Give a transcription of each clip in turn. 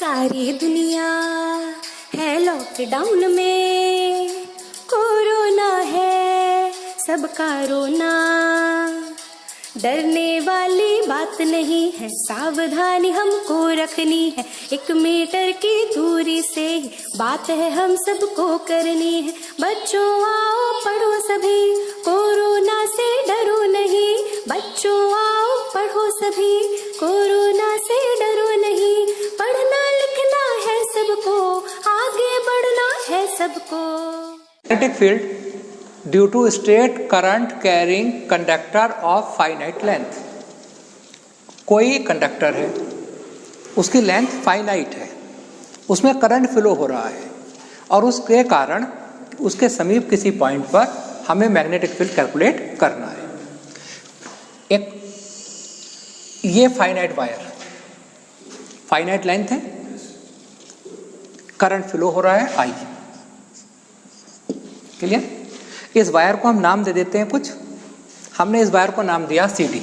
सारी दुनिया है लॉकडाउन में, कोरोना है सबका रोना। डरने वाली बात नहीं है, सावधानी हमको रखनी है। 1 मीटर की दूरी से ही बात है हम सबको करनी है। बच्चों आओ पढ़ो सभी, कोरोना से डरो नहीं। बच्चों आओ पढ़ो सभी, कोरोना से डरो नहीं। पढ़ना लिखना है सबको, आगे बढ़ना है सबको। Magnetic field due to straight current carrying conductor of finite length। कोई कंडक्टर है, उसकी लेंथ फाइनाइट है, उसमें करंट फ्लो हो रहा है और उसके कारण उसके समीप किसी पॉइंट पर हमें मैग्नेटिक फील्ड कैलकुलेट करना है। एक ये फाइनाइट वायर, फाइनाइट लेंथ है, करंट फ्लो हो रहा है आई। क्लियर? इस वायर को हम नाम दे देते हैं कुछ। हमने इस वायर को नाम दिया CD।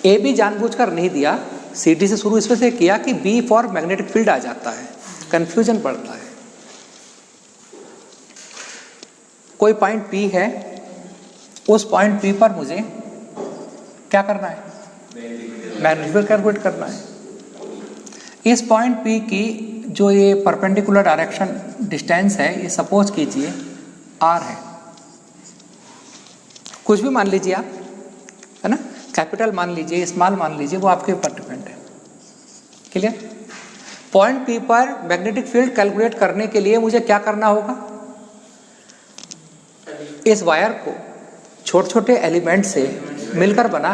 ए भी जानबूझकर नहीं दिया, CD से शुरू इस वजह से किया कि B फॉर मैग्नेटिक फील्ड आ जाता है, कंफ्यूजन पड़ता है। कोई पॉइंट P है, उस पॉइंट P पर मुझे क्या करना है? मैग्नेटिक फील्ड कैलकुलेट करना है। इस पॉइंट P की जो ये परपेंडिकुलर डायरेक्शन डिस्टेंस है, ये सपोज कीजिए R है। कुछ भी मान लीजिए आप, है ना, कैपिटल मान लीजिए, स्मॉल मान लीजिए, वो आपके ऊपर डिपेंड है। क्लियर? पॉइंट P पर मैग्नेटिक फील्ड कैलकुलेट करने के लिए मुझे क्या करना होगा? इस वायर को छोटे छोटे एलिमेंट से मिलकर बना,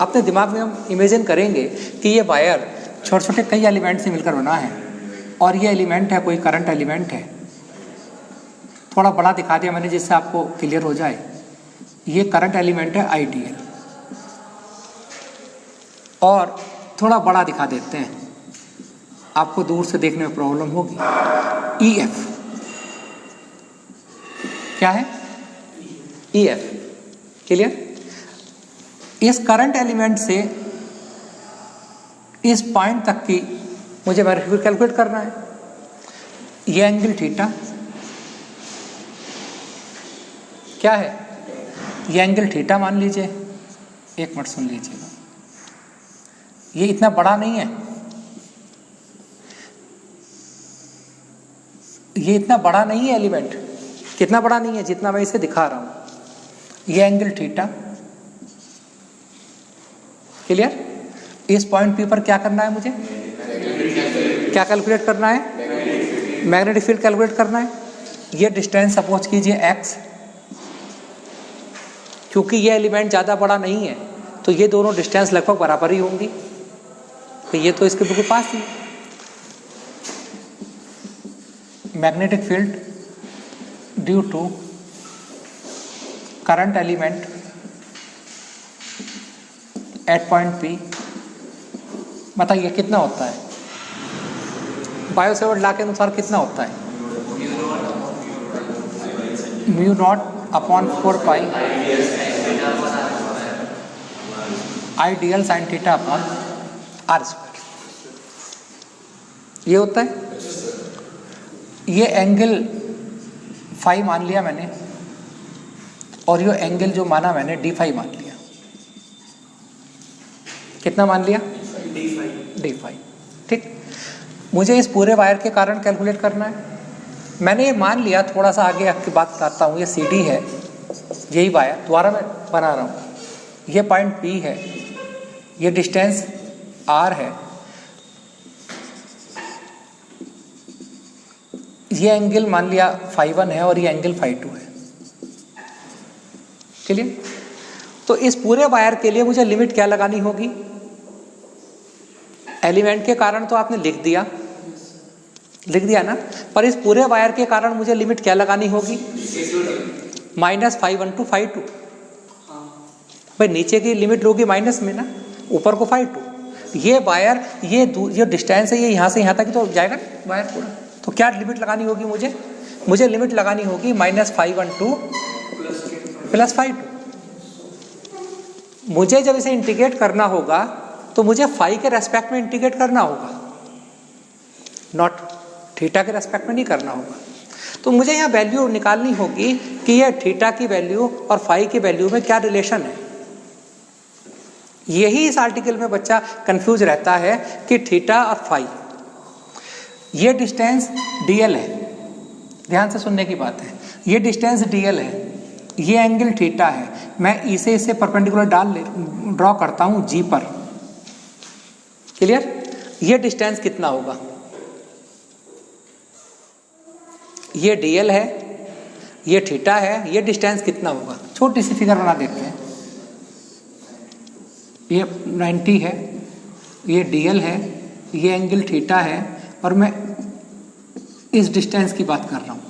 अपने दिमाग में हम इमेजिन करेंगे कि ये वायर छोटे छोटे कई एलिमेंट से मिलकर बना है और ये एलिमेंट है कोई करंट एलिमेंट है। थोड़ा बड़ा दिखा दिया मैंने जिससे आपको क्लियर हो जाए। ये करंट एलिमेंट है IDL, और थोड़ा बड़ा दिखा देते हैं, आपको दूर से देखने में प्रॉब्लम होगी। EF क्या है? EF। क्लियर? इस करंट एलिमेंट से इस पॉइंट तक की मुझे मैग्नेटिक फील्ड कैलकुलेट करना है। ये एंगल थीटा क्या है? ये एंगल थीटा मान लीजिए। एक मिनट सुन लीजिएगा, ये इतना बड़ा नहीं है, ये इतना बड़ा नहीं है एलिमेंट। कितना बड़ा नहीं है? जितना मैं इसे दिखा रहा हूं। ये एंगल थीटा। क्लियर? इस पॉइंट P पर क्या करना है मुझे? क्या कैलकुलेट करना है? मैग्नेटिक फील्ड कैलकुलेट करना है। ये डिस्टेंस सपोज कीजिए x। क्योंकि ये एलिमेंट ज़्यादा बड़ा नहीं है तो ये दोनों डिस्टेंस लगभग बराबर ही होंगी, तो ये तो इसके बिल्कुल पास ही। Magnetic field due to current element at point P, बताइए कितना होता है? बायो सेवर्ट लॉ के अनुसार कितना होता है? μ0/4π IDL sin theta upon R²। ये होता है। ये एंगल फाई मान लिया मैंने, और ये एंगल जो माना मैंने D5 मान लिया। कितना मान लिया? D5। ठीक। मुझे इस पूरे वायर के कारण कैलकुलेट करना है। मैंने ये मान लिया, थोड़ा सा आगे आपकी बात बताता हूँ। ये CD है, यही वायर दोबारा मैं बना रहा हूँ। ये पॉइंट P है, ये डिस्टेंस R है, ये एंगल मान लिया φ1 है और ये एंगल φ2 है। क्लियर? तो इस पूरे वायर के लिए मुझे लिमिट क्या लगानी होगी? एलिमेंट के कारण तो आपने लिख दिया ना, पर इस पूरे वायर के कारण मुझे लिमिट क्या लगानी होगी? -φ1 to φ2। भाई नीचे की लिमिट लोगी माइनस में ना, ऊपर को φ2। ये वायर ये डिस्टेंस है, ये यहाँ से यहाँ तक तो जाएगा वायर पूरा। तो क्या लिमिट लगानी होगी मुझे लिमिट लगानी होगी -φ1 to +φ2। मुझे जब इसे इंटीग्रेट करना होगा तो मुझे फाई के रेस्पेक्ट में इंटीग्रेट करना होगा, नॉट थीटा के रेस्पेक्ट में नहीं करना होगा। तो मुझे यहाँ वैल्यू निकालनी होगी कि ये थीटा की वैल्यू और फाई की वैल्यू में क्या रिलेशन है। यही इस आर्टिकल में बच्चा कंफ्यूज रहता है कि थीटा और फाई, ये डिस्टेंस डीएल है, ध्यान से सुनने की बात है, ये डिस्टेंस डीएल है, ये एंगल थीटा है, मैं इसे इससे परपेंडिकुलर ड्रॉ करता हूं जी पर, क्लियर। ये डिस्टेंस कितना होगा, ये डीएल है, ये थीटा है, ये डिस्टेंस कितना होगा। छोटी सी फिगर बना देते हैं, ये 90 है, ये डीएल है, ये एंगल थीटा है, और मैं इस डिस्टेंस की बात कर रहा हूं।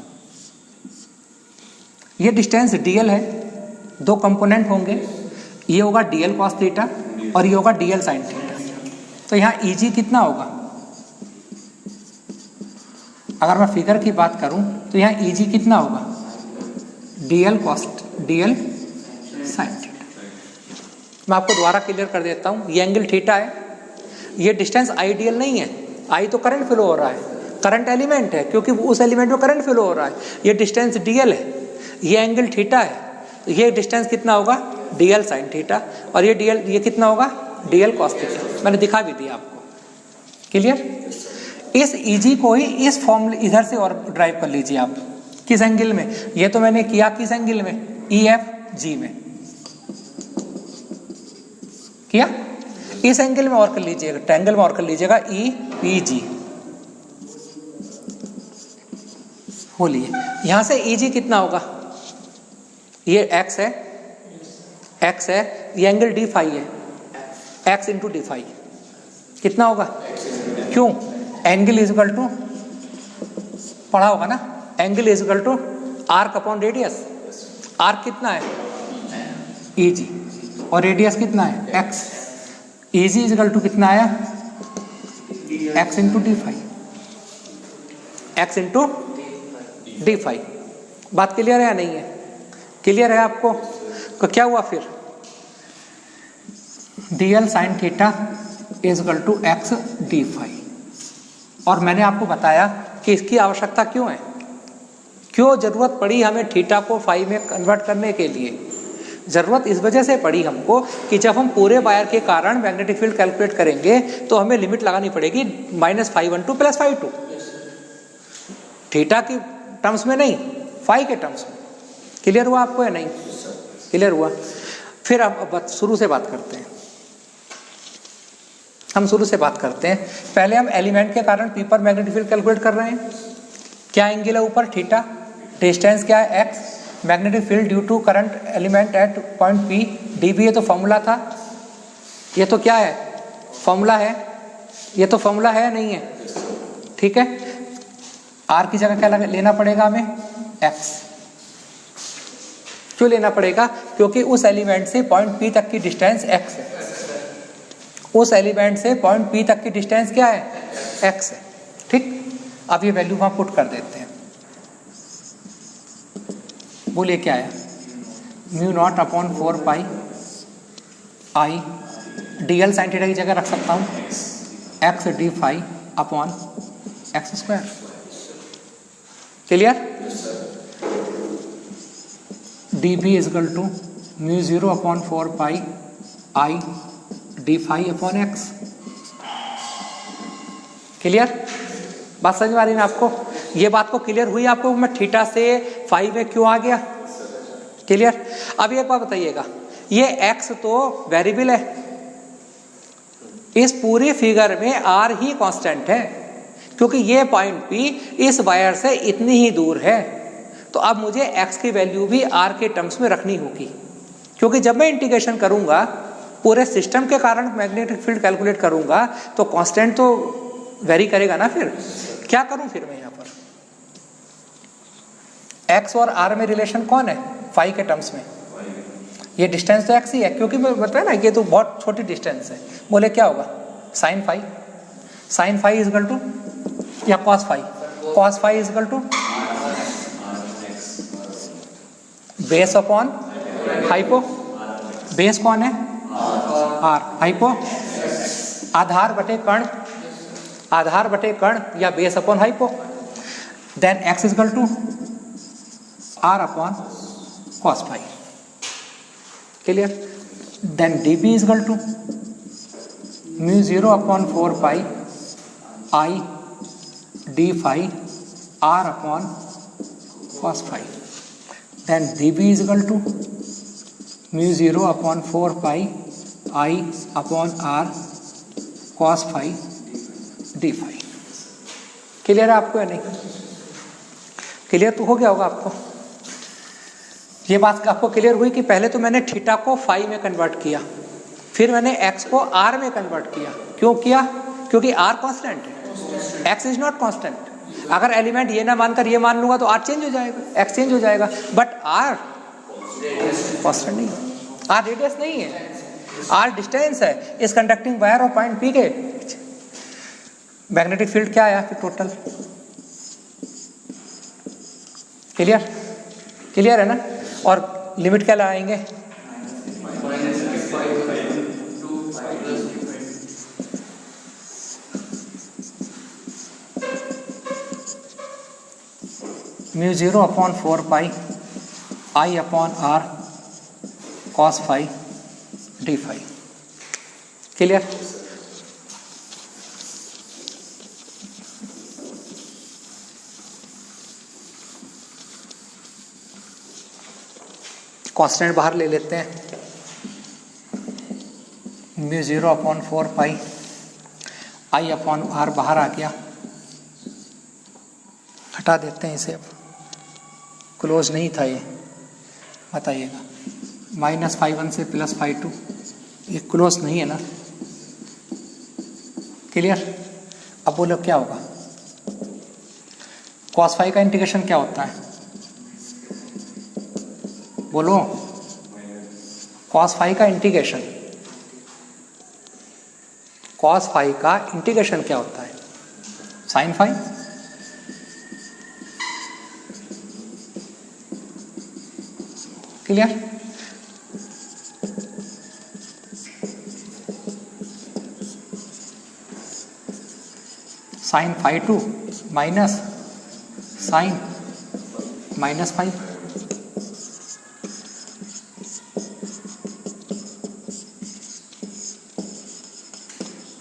ये डिस्टेंस डीएल है, दो कंपोनेंट होंगे, ये होगा डीएल कॉस थीटा और ये होगा डीएल साइन थीटा। तो यहाँ ईजी कितना होगा, अगर मैं फिगर की बात करूं तो यहाँ ईजी कितना होगा, DL cos DL sine theta. मैं आपको दोबारा क्लियर कर देता हूं, ये एंगल थीटा है, ये डिस्टेंस आइडियल नहीं है, आई तो करंट फ्लो हो रहा है, करंट एलिमेंट है क्योंकि उस एलिमेंट में करंट फ्लो हो रहा है। ये डिस्टेंस डीएल है, ये एंगल थीटा है, तो ये डिस्टेंस कितना होगा, डीएल साइन थीटा, और ये डीएल, ये कितना होगा, डीएल कॉस थीटा। मैंने दिखा भी दिया आपको, क्लियर। इस ईजी को ही इस फॉर्मूले इधर से और ड्राइव कर लीजिए आप, किस एंगल में, ये तो मैंने किया किस एंगल में, ई एफ जी में किया, इस एंगल में और कर लीजिएगा, ट्रायंगल में और कर लीजिएगा, ई पी जी बोलिए। यहां से ई जी कितना होगा, ये x है, x है, ये एंगल डी फाई है, x इंटू डी फाई कितना होगा, क्यों, एंगल इज इक्वल टू, पढ़ा होगा ना, angle is equal to arc upon radius, arc कितना है ई जी और रेडियस कितना है x, E G is equal to कितना आया, x into D phi, x into D phi. बात क्लियर है या नहीं है, क्लियर है आपको। तो क्या हुआ फिर, DL sine theta is equal to x D phi, और मैंने आपको बताया कि इसकी आवश्यकता क्यों है, क्यों जरूरत पड़ी हमें थीटा को फाई में कन्वर्ट करने के लिए। जरूरत इस वजह से पड़ी हमको कि जब हम पूरे वायर के कारण मैग्नेटिक फील्ड कैलकुलेट करेंगे तो हमें लिमिट लगानी पड़ेगी -φ12 + φ2, थीटा की टर्म्स में नहीं, फाई के टर्म्स में। क्लियर हुआ आपको या नहीं, क्लियर हुआ। फिर अब शुरू से बात करते हैं, हम शुरू से बात करते हैं। पहले हम एलिमेंट के कारण पी पर मैग्नेटिक फील्ड कैलकुलेट कर रहे हैं। क्या एंगल है ऊपर, थीटा, डिस्टेंस क्या है x, magnetic field due to current element at point P dB, ये तो फॉर्मूला था, ये तो क्या है, फॉर्मूला है, ये तो फॉर्मूला है नहीं है, ठीक है। r की जगह क्या लेना पड़ेगा हमें, x। क्यों लेना पड़ेगा, क्योंकि उस एलिमेंट से पॉइंट P तक की डिस्टेंस x है, उस एलिमेंट से पॉइंट P तक की डिस्टेंस क्या है, x है, ठीक। अब ये वैल्यू वहां पुट कर देते हैं, बोलिए क्या है, μ0/4 pi I dl sine theta की जगह रख सकता हूं x D phi upon x square. Clear, d B is equal to μ0/4 pi I d phi upon x. Clear, बात समझ में आ रही है आपको, ये बात को क्लियर हुई आपको, मैं थीटा से फाई में क्यों आ गया, क्लियर। अब एक बात बताइएगा, ये x तो वेरिएबल है, इस पूरी फिगर में r ही कांस्टेंट है, क्योंकि ये पॉइंट P इस वायर से इतनी ही दूर है। तो अब मुझे x की वैल्यू भी r के टर्म्स में रखनी होगी, क्योंकि जब मैं इंटीग्रेशन करूंगा पूरे सिस्टम के कारण मैग्नेटिक फील्ड कैलकुलेट करूंगा तो कांस्टेंट तो वेरी करेगा ना। फिर क्या करूं, फिर मैं यहाँ पर x और r में रिलेशन कौन है, फाई के टर्म्स में, ये डिस्टेंस तो x ही है, क्योंकि मैं बताया ना ये तो बहुत छोटी डिस्टेंस है। बोले क्या होगा, sine phi, sine phi is equal to या cos phi, cos phi is equal to base upon hypo, base कौन है r, हाइपो आधार बटे कर्ण या base upon hypo, then x is equal to r upon cos phi, clear. Then dB is equal to mu 0 upon 4 pi i d phi r upon cos phi, then dB is equal to mu 0 upon 4 pi i upon r cos phi d phi. Clear है आपको या नहीं? Clear तो हो गया होगा आपको। ये बात आपको क्लियर हुई कि पहले तो मैंने थीटा को फाई में कन्वर्ट किया, फिर मैंने x को r में कन्वर्ट किया। क्यों किया? क्योंकि r कांस्टेंट है, x इज नॉट कांस्टेंट। अगर एलिमेंट ये ना मानकर ये मान लूंगा तो r चेंज हो जाएगा, x चेंज हो जाएगा, बट r कांस्टेंट नहीं है, r रेडियस नहीं है, r डिस्टेंस है इस कंडक्टिंग वायर और पॉइंट P के। मैग्नेटिक फील्ड क्या आया फिर टोटल? क्लियर? क्लियर है ना? और लिमिट क्या लगाएंगे? Mu 0 upon 4 pi i upon r cos phi d phi. Clear? Constant बाहर ले लेते हैं, mu 0 upon 4 pi i upon r बाहर आ गया, हटा देते हैं इसे। अब क्लोज नहीं था ये, बताइएगा। माइनस फाई 1 से प्लस फाई 2, ये क्लोज नहीं है ना? क्लियर? अब बोलो क्या होगा? cos फाई का इंटीग्रेशन क्या होता है? बोलो, cos फाई का इंटीग्रेशन, cos फाई का इंटीग्रेशन क्या होता है? sin phi. Clear? sin phi 2 minus sin minus phi.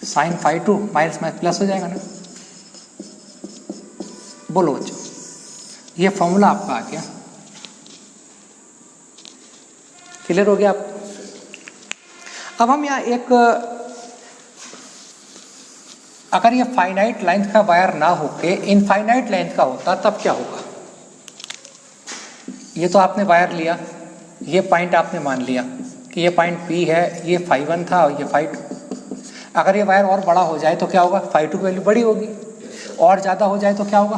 sin phi 2 minus minus plus हो जाएगा ना? बोलो बच्चों, ये फॉर्मूला आपका आ गया। क्लियर हो गया आपको? अब हम यहाँ एक, अगर ये फाइनाइट लेंथ का वायर ना होके इनफाइनाइट लेंथ का होता तब क्या होगा? ये तो आपने वायर लिया, ये पॉइंट आपने मान लिया कि ये पॉइंट P है, ये फाई 1 था और ये फाई 2। अगर ये वायर और बड़ा हो जाए तो क्या होगा? फाई 2 की वैल्यू बड़ी होगी, और ज़्यादा हो जाए तो क्या होगा?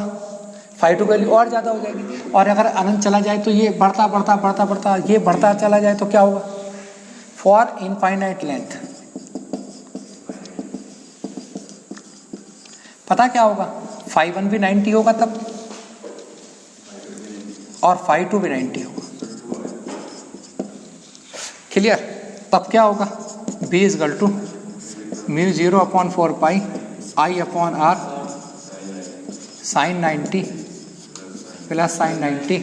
फाई 2 की वैल्यू और ज़्यादा हो जाएगी, और अगर अनंत चला जाए तो ये बढ़ता बढ़ता बढ़ता बढ़ता ये बढ़ता चला जाए तो क्या होगा? फॉर इनफाइनाइट लेंथ पता क्या होगा? फाई 1 भी 90 होगा तब, और फाई 2 भी 90 होगा। क्लियर? तब क्या होगा? B is equal to mu 0 upon 4 pi i upon r sine 90 plus sine 90,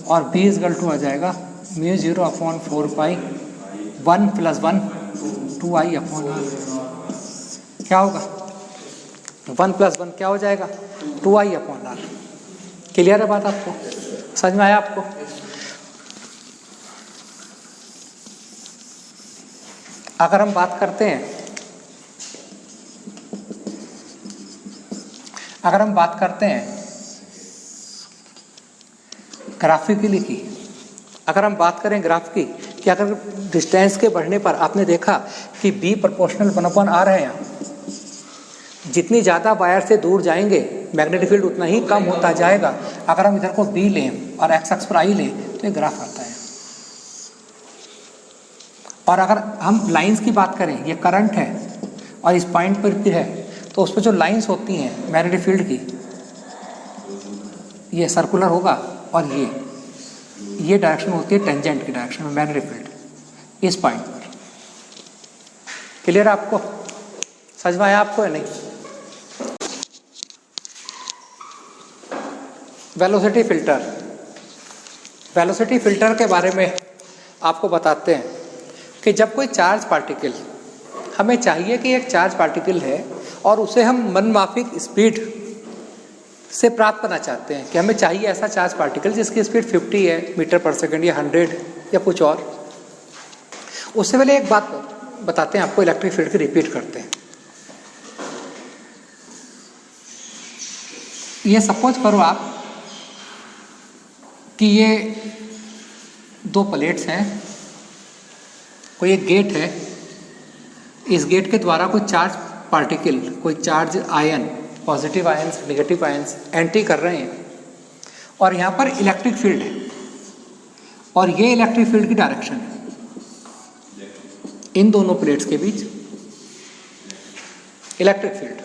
और B इज इक्वल टू आ जाएगा mu 0 upon 4 pi 1 plus 1 2i upon r। क्या होगा? 1 प्लस 1 क्या हो जाएगा? 2i upon r। क्लियर है बात? आपको समझ में आया आपको? अगर हम बात करते हैं, ग्राफिकली की, अगर हम बात करें ग्राफ की, कि अगर डिस्टेंस के बढ़ने पर आपने देखा कि B प्रोपोर्शनल 1/r है, यहाँ जितनी ज़्यादा वायर से दूर जाएंगे मैग्नेटिक फील्ड उतना ही कम होता जाएगा। अगर हम इधर को B लें और x अक्ष पर I लें तो ये ग्राफ आता है। और अगर हम लाइंस की बात करें, ये करंट है और इस पॉइंट पर भी है, तो उस पर जो लाइंस होती हैं मैग्नेटिक फील्ड की, ये सर्कुलर होगा, और ये डायरेक्शन होती है टेंजेंट की डायरेक्शन में मैग्नेटिक फील्ड इस पॉइंट पर। क्लियर है आपको? समझ में आया आपको या नहीं? वेलोसिटी फिल्टर, वेलोसिटी फिल्टर के बारे में आपको बताते हैं कि जब कोई चार्ज पार्टिकल, हमें चाहिए कि एक चार्ज पार्टिकल है और उसे हम मनमाफिक स्पीड से प्राप्त करना चाहते हैं, कि हमें चाहिए ऐसा चार्ज पार्टिकल जिसकी स्पीड 50 है मीटर पर सेकंड या 100 या कुछ और। उससे पहले एक बात बताते हैं आपको, इलेक्ट्रिक फील्ड की रिपीट करते हैं। ये सपोज करो आप कि ये दो प्लेट्स हैं, कोई एक गेट है, इस गेट के द्वारा कोई चार्ज पार्टिकल, कोई charge ion, positive ions negative ions entry कर रहे हैं और यहाँ पर इलेक्ट्रिक फील्ड है और ये इलेक्ट्रिक फील्ड की डायरेक्शन है इन दोनों प्लेट्स के बीच। इलेक्ट्रिक फील्ड,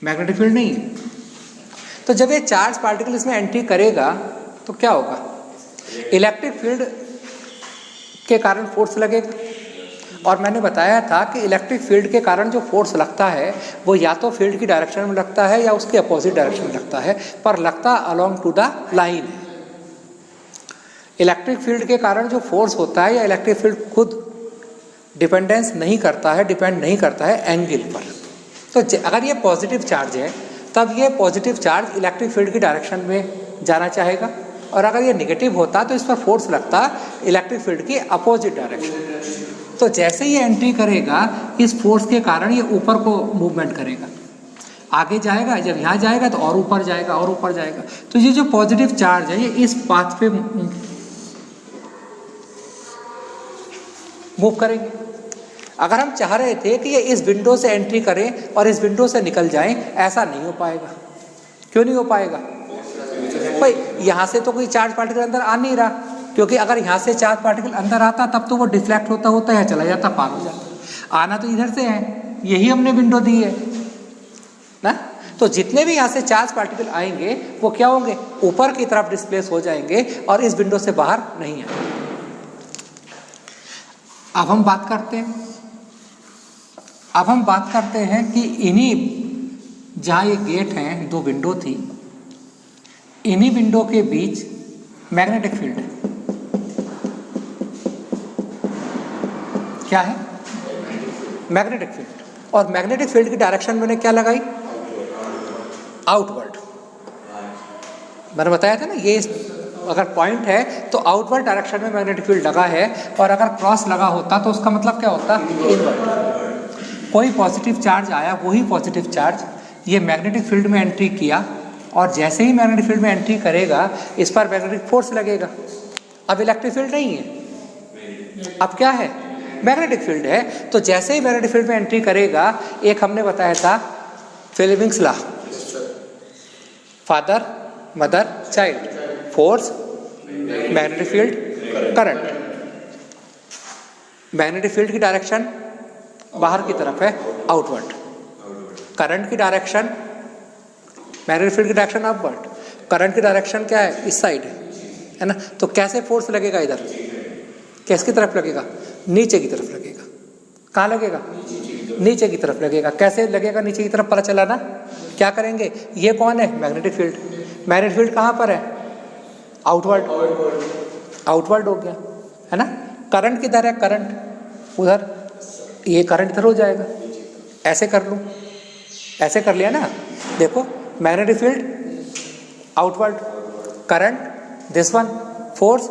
मैग्नेटिक फील्ड नहीं है। तो जब ये चार्ज पार्टिकल इसमें एंट्री करेगा तो क्या होगा? इलेक्ट्रिक फील्ड के कारण फोर्स लगेगा, और मैंने बताया था कि इलेक्ट्रिक फील्ड के कारण जो फोर्स लगता है वो या तो फील्ड की डायरेक्शन में लगता है या उसके अपोजिट डायरेक्शन में लगता है, पर लगता अलोंग टू द लाइन है। इलेक्ट्रिक फील्ड के कारण जो फोर्स होता है या इलेक्ट्रिक फील्ड खुद डिपेंडेंस नहीं करता है, डिपेंड नहीं करता है एंगल पर। तो अगर ये पॉजिटिव चार्ज है तब ये पॉजिटिव चार्ज इलेक्ट्रिक फील्ड की डायरेक्शन में जाना चाहेगा, और अगर ये नेगेटिव होता तो इस पर फोर्स लगता इलेक्ट्रिक फील्ड की अपोजिट डायरेक्शन। तो जैसे ही एंट्री करेगा इस फोर्स के कारण ये ऊपर को मूवमेंट करेगा, आगे जाएगा, जब यहाँ जाएगा तो और ऊपर जाएगा और ऊपर जाएगा। तो ये जो पॉजिटिव चार्ज है ये इस पाथ पे मूव करेंगे। अगर हम चाह रहे थे कि ये इस विंडो से एंट्री करें और इस विंडो से निकल जाएं, ऐसा नहीं हो पाएगा। क्यों नहीं हो पाएगा? भाई यहाँ से तो कोई चार्ज पार्टिकल अंदर आ नहीं रहा, क्योंकि अगर यहाँ से चार्ज पार्टिकल अंदर आता तब तो वो डिफ्लेक्ट होता होता है, चला जाता, पार हो जाता। आना तो इधर से है, यही हमने विंडो दी है ना। तो जितने भी यहाँ से चार्ज पार्टिकल आएंगे वो क्या होंगे? ऊपर की तरफ डिस्प्लेस हो जाएंगे और इस विंडो से बाहर नहीं आएंगे। अब हम बात करते हैं कि इन्हीं, जहाँ ये गेट हैं, दो विंडो थी, इन्हीं विंडो के बीच मैग्नेटिक फील्ड है। क्या है? Magnetic field. और मैग्नेटिक फील्ड की डायरेक्शन मैंने क्या लगाई? आउटवर्ड। मैंने बताया था ना, ये अगर पॉइंट है तो आउटवर्ड डायरेक्शन में मैग्नेटिक फील्ड लगा है, और अगर क्रॉस लगा होता तो उसका मतलब क्या होता? इनवर्ड। कोई पॉजिटिव चार्ज आया, वही पॉजिटिव चार्ज ये मैग्नेटिक फील्ड में एंट्री किया, और जैसे ही मैग्नेटिक फील्ड में एंट्री करेगा इस पर मैग्नेटिक फोर्स लगेगा। अब इलेक्ट्रिक फील्ड नहीं है, अब क्या है? मैग्नेटिक फील्ड है। तो जैसे ही मैग्नेटिक फील्ड में एंट्री करेगा, एक हमने बताया था Fleming's law, father mother child, force magnetic field current. Magnetic field की डायरेक्शन बाहर की तरफ है, आउटवर्ड। करंट की डायरेक्शन, मैग्नेटिक फील्ड की डायरेक्शन अपवर्ड, करंट की डायरेक्शन क्या है? इस साइड है ना। तो कैसे फोर्स लगेगा इधर? किसकी तरफ लगेगा? नीचे की तरफ लगेगा। कहाँ लगेगा? नीचे की तरफ लगेगा। कैसे लगेगा नीचे की तरफ? पता चला ना। क्या करेंगे? ये कौन है? Magnetic field. मैग्नेटिक फील्ड कहाँ पर है? आउटवर्ड। आउटवर्ड हो गया है ना। करंट किधर है? करंट उधर, ये करंट इधर हो जाएगा। ऐसे कर लूँ, ऐसे कर लिया ना। देखो, magnetic field outward, current this one, force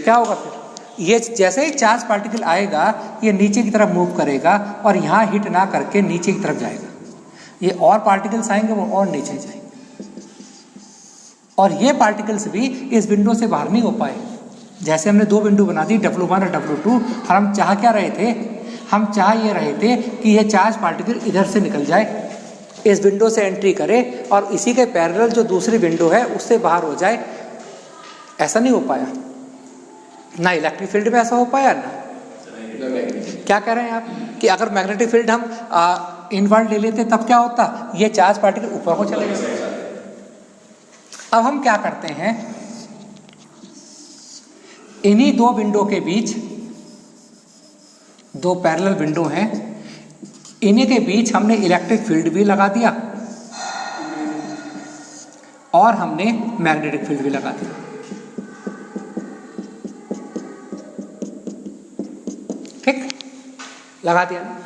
क्या होगा फिर? ये जैसे ही चार्ज पार्टिकल आएगा ये नीचे की तरफ मूव करेगा और यहाँ हिट ना करके नीचे की तरफ जाएगा। ये और पार्टिकल्स आएंगे वो और नीचे जाएंगे, और ये पार्टिकल्स भी इस विंडो से बाहर नहीं हो पाए। जैसे हमने दो विंडो बना दी, W1 और W2, और हम चाह क्या रहे थे? हम चाह ये रहे थे कि ये चार्ज पार्टिकल इधर से निकल जाए, इस विंडो से एंट्री करे और इसी के पैरेलल जो दूसरी विंडो है उससे बाहर हो जाए। ऐसा नहीं हो पाया ना। इलेक्ट्रिक फील्ड में ऐसा हो पाया ना। क्या कह रहे हैं आप कि अगर मैग्नेटिक फील्ड हम इनवर्ड ले लेते तब क्या होता? ये चार्ज पार्टिकल ऊपर को चले जाते। अब हम क्या करते हैं, इन्हीं दो विंडो के बीच, दो पैरेलल विंडो हैं, इन्हीं के बीच हमने इलेक्ट्रिक फील्ड भी लगा दिया और हमने मैग्नेटिक फील्ड भी लगा दिया। ठीक, लगा दिया ना,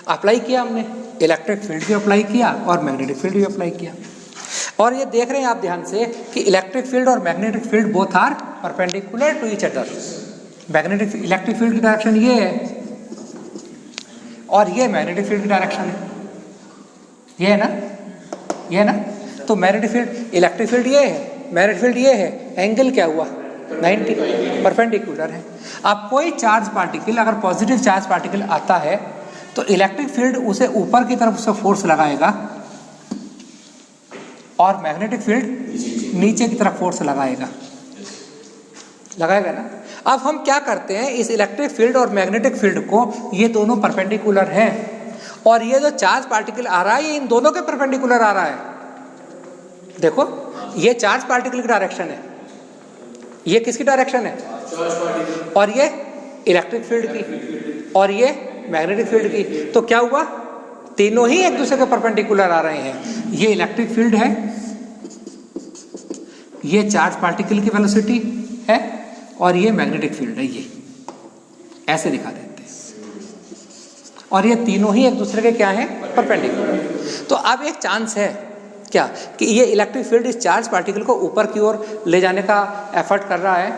अप्लाई किया हमने, इलेक्ट्रिक फील्ड भी अप्लाई किया और मैग्नेटिक फील्ड भी अप्लाई किया। और ये देख रहे हैं आप ध्यान से कि इलेक्ट्रिक फील्ड और magnetic field both are perpendicular to each other. Magnetic electric field की डायरेक्शन ये है और ये मैग्नेटिक फील्ड की डायरेक्शन है, ये है ना, ये है ना। तो मैग्नेटिक फील्ड, इलेक्ट्रिक फील्ड ये है, मैग्नेटिक फील्ड ये है, एंगल क्या हुआ 90, परपेंडिकुलर है। अब कोई चार्ज पार्टिकल, अगर पॉजिटिव चार्ज पार्टिकल आता है तो इलेक्ट्रिक फील्ड उसे ऊपर की तरफ उसे फोर्स लगाएगा और मैग्नेटिक फील्ड नीचे की तरफ फोर्स लगाएगा ना। अब हम क्या करते हैं, इस इलेक्ट्रिक फील्ड और मैग्नेटिक फील्ड को, ये दोनों परपेंडिकुलर हैं और ये जो चार्ज पार्टिकल आ रहा है ये इन दोनों के परपेंडिकुलर आ रहा है। देखो, ये चार्ज पार्टिकल की डायरेक्शन है, ये किसकी डायरेक्शन है, और ये इलेक्ट्रिक फील्ड की और ये मैग्नेटिक फील्ड की। तो क्या हुआ, तीनों ही एक दूसरे के परपेंडिकुलर आ रहे हैं। ये इलेक्ट्रिक फील्ड है, ये चार्ज पार्टिकल की वेलोसिटी है और ये मैग्नेटिक फील्ड है, ये ऐसे दिखा देते हैं। और ये तीनों ही एक दूसरे के क्या हैं, परपेंडिकुलर। तो अब एक चांस है क्या कि ये इलेक्ट्रिक फील्ड इस चार्ज पार्टिकल को ऊपर की ओर ले जाने का एफर्ट कर रहा है,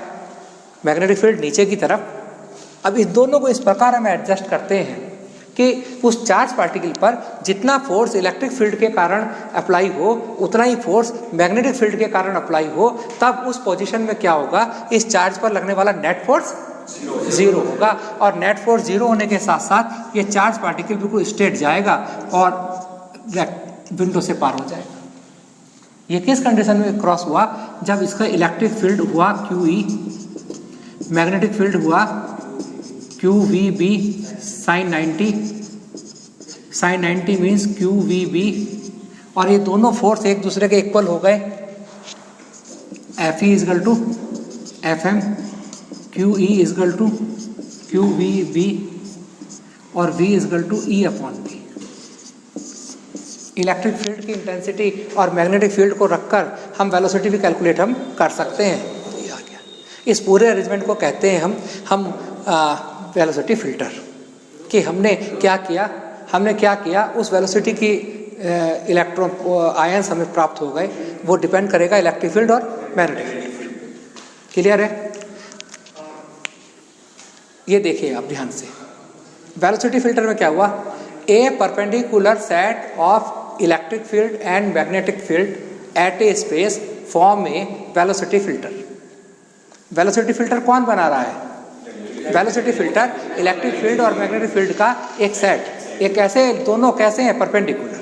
मैग्नेटिक फील्ड नीचे की तरफ। अब इस दोनों को इस प्रकार हम एडजस्ट करते हैं कि उस चार्ज पार्टिकल पर जितना फोर्स इलेक्ट्रिक फील्ड के कारण अप्लाई हो उतना ही फोर्स मैग्नेटिक फील्ड के कारण अप्लाई हो। तब उस पोजीशन में क्या होगा, इस चार्ज पर लगने वाला नेट फोर्स जीरो होगा और नेट फोर्स जीरो होने के साथ साथ ये चार्ज पार्टिकल बिल्कुल स्ट्रेट जाएगा और विंडो से पार हो जाएगा। ये किस कंडीशन में क्रॉस हुआ, जब इसका इलेक्ट्रिक फील्ड हुआ QE, मैग्नेटिक फील्ड हुआ QVB sin 90, sin 90 means QVB, और ये दोनों फोर्स एक दूसरे के इक्वल हो गए। FE is equal to FM, QE is equal to QVB और V is equal to E upon V। Electric field की इंटेंसिटी और मैग्नेटिक फील्ड को रखकर हम वेलोसिटी भी कैलकुलेट हम कर सकते हैं। ये आ गया। इस पूरे अरेंजमेंट को कहते हैं हम वेलोसिटी फिल्टर। कि हमने क्या किया, उस वेलोसिटी की इलेक्ट्रॉन आयंस हमें प्राप्त हो गए, वो डिपेंड करेगा इलेक्ट्रिक फील्ड और मैग्नेटिक फील्ड पर। क्लियर है? ये देखिए आप ध्यान से, वेलोसिटी फिल्टर में क्या हुआ, a perpendicular set of electric field and magnetic field at a space form a velocity filter. Velocity filter कौन बना रहा है? वेलोसिटी फिल्टर इलेक्ट्रिक फील्ड और मैग्नेटिक फील्ड का एक सेट, एक ऐसे दोनों कैसे हैं, perpendicular.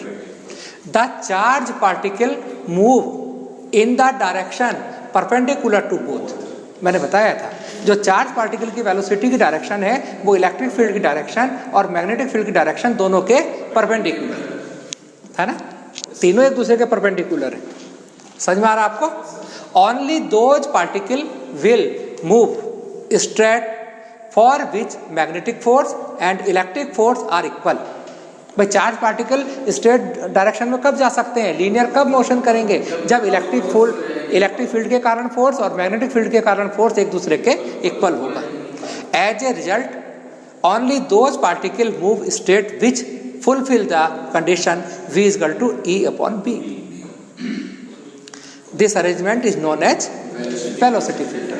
The charge particle move in the direction perpendicular to both. मैंने बताया था जो चार्ज पार्टिकल की वेलोसिटी की डायरेक्शन है वो इलेक्ट्रिक फील्ड की डायरेक्शन और मैग्नेटिक फील्ड की डायरेक्शन दोनों के परपेंडिकुलर है ना, तीनों एक दूसरे के परपेंडिकुलर है। समझ में आ रहा आपको? Only those particle will move straight for which magnetic force and electric force are equal. भाई चार्ज पार्टिकल स्ट्रेट डायरेक्शन में कब जा सकते हैं, लीनियर कब मोशन करेंगे, जब इलेक्ट्रिक फील्ड के कारण फोर्स और मैग्नेटिक फील्ड के कारण फोर्स एक दूसरे के इक्वल होगा। As a result only those particle move straight which fulfill the condition V is equal to E upon B. This arrangement is known as velocity filter.